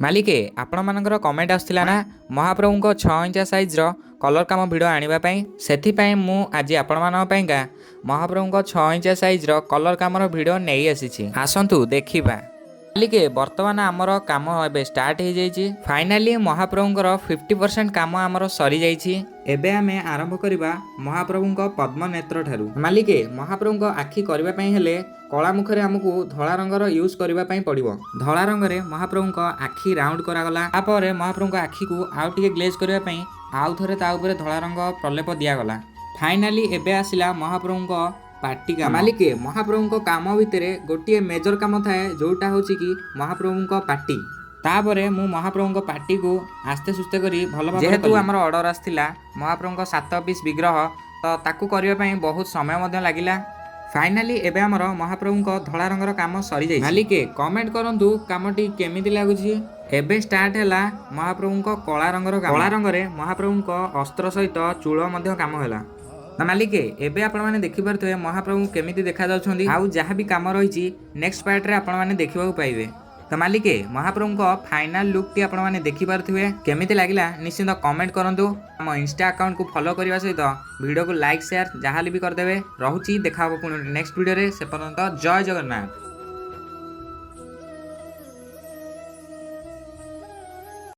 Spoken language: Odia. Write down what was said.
ମାଲିକେ ଆପଣମାନଙ୍କର କମେଣ୍ଟ ଆସିଥିଲା ନା ମହାପ୍ରଭୁଙ୍କ 6 ଇଞ୍ଚା ସାଇଜ୍ର କଲର୍ କାମ ଭିଡ଼ିଓ ଆଣିବା ପାଇଁ। ସେଥିପାଇଁ ମୁଁ ଆଜି ଆପଣମାନଙ୍କ ପାଇଁକା ମହାପ୍ରଭୁଙ୍କ 6 ଇଞ୍ଚା ସାଇଜ୍ର କଲର୍ କାମର ଭିଡ଼ିଓ ନେଇ ଆସିଛି। ଆସନ୍ତୁ ଦେଖିବା। ମାଲିକେ ବର୍ତ୍ତମାନ ଆମର କାମ ଏବେ ଷ୍ଟାର୍ଟ ହେଇଯାଇଛି। ଫାଇନାଲି ମହାପ୍ରଭୁଙ୍କର 50% କାମ ଆମର ସରିଯାଇଛି। ଏବେ ଆମେ ଆରମ୍ଭ କରିବା ମହାପ୍ରଭୁଙ୍କ ପଦ୍ମନେତ୍ର ଠାରୁ। ମାଲିକେ ମହାପ୍ରଭୁଙ୍କ ଆଖି କରିବା ପାଇଁ ହେଲେ କଳା ମୁଖରେ ଆମକୁ ଧଳା ରଙ୍ଗର ୟୁଜ୍ କରିବା ପାଇଁ ପଡ଼ିବ। ଧଳା ରଙ୍ଗରେ ମହାପ୍ରଭୁଙ୍କ ଆଖି ରାଉଣ୍ଡ କରାଗଲା। ତାପରେ ମହାପ୍ରଭୁଙ୍କ ଆଖିକୁ ଆଉ ଟିକେ ଗ୍ଲେଜ୍ କରିବା ପାଇଁ ଆଉ ଥରେ ତା ଉପରେ ଧଳା ରଙ୍ଗ ପ୍ରଲେପ ଦିଆଗଲା। ଫାଇନାଲି ଏବେ ଆସିଲା ମହାପ୍ରଭୁଙ୍କ ପାଟି କାମ। ମାଲିକେ ମହାପ୍ରଭୁଙ୍କ କାମ ଭିତରେ ଗୋଟିଏ ମେଜର କାମ ଥାଏ, ଯୋଉଟା ହେଉଛି କି ମହାପ୍ରଭୁଙ୍କ ପାଟି। ତାପରେ ମୁଁ ମହାପ୍ରଭୁଙ୍କ ପାଟିକୁ ଆସ୍ତେ ସୁସ୍ତେ କରି ଭଲ ଭାବରେ ଯେହେତୁ ଆମର ଅର୍ଡ଼ର ଆସିଥିଲା ମହାପ୍ରଭୁଙ୍କ 7 ପିସ୍ ବିଗ୍ରହ, ତ ତାକୁ କରିବା ପାଇଁ ବହୁତ ସମୟ ମଧ୍ୟ ଲାଗିଲା। ଫାଇନାଲି ଏବେ ଆମର ମହାପ୍ରଭୁଙ୍କ ଧଳା ରଙ୍ଗର କାମ ସରିଯାଇଛି। ମାଲିକେ କମେଣ୍ଟ କରନ୍ତୁ କାମଟି କେମିତି ଲାଗୁଛି। ଏବେ ଷ୍ଟାର୍ଟ ହେଲା ମହାପ୍ରଭୁଙ୍କ କଳା ରଙ୍ଗର କାମ। କଳା ରଙ୍ଗରେ ମହାପ୍ରଭୁଙ୍କ ଅସ୍ତ୍ର ସହିତ ଚୂଳ ମଧ୍ୟ କାମ ହେଲା। ନା ମାଲିକେ ଏବେ ଆପଣମାନେ ଦେଖିପାରୁଥିବେ ମହାପ୍ରଭୁ କେମିତି ଦେଖାଯାଉଛନ୍ତି। ଆଉ ଯାହା ବି କାମ ରହିଛି ନେକ୍ସଟ ପାର୍ଟରେ ଆପଣମାନେ ଦେଖିବାକୁ ପାଇବେ। ତ ମାଲିକେ ମହାପ୍ରଭୁଙ୍କ ଫାଇନାଲ ଲୁକ୍ଟି ଆପଣମାନେ ଦେଖିପାରୁଥିବେ। କେମିତି ଲାଗିଲା ନିଶ୍ଚିନ୍ତ କମେଣ୍ଟ କରନ୍ତୁ। ଆମ ଇନଷ୍ଟା ଆକାଉଣ୍ଟକୁ ଫଲୋ କରିବା ସହିତ ଭିଡ଼ିଓକୁ ଲାଇକ୍ ସେୟାର ଯାହାହେଲେ ବି କରିଦେବେ। ରହୁଛି, ଦେଖା ହେବ ପୁଣି ନେକ୍ସଟ ଭିଡ଼ିଓରେ। ସେ ପର୍ଯ୍ୟନ୍ତ ଜୟ ଜଗନ୍ନାଥ।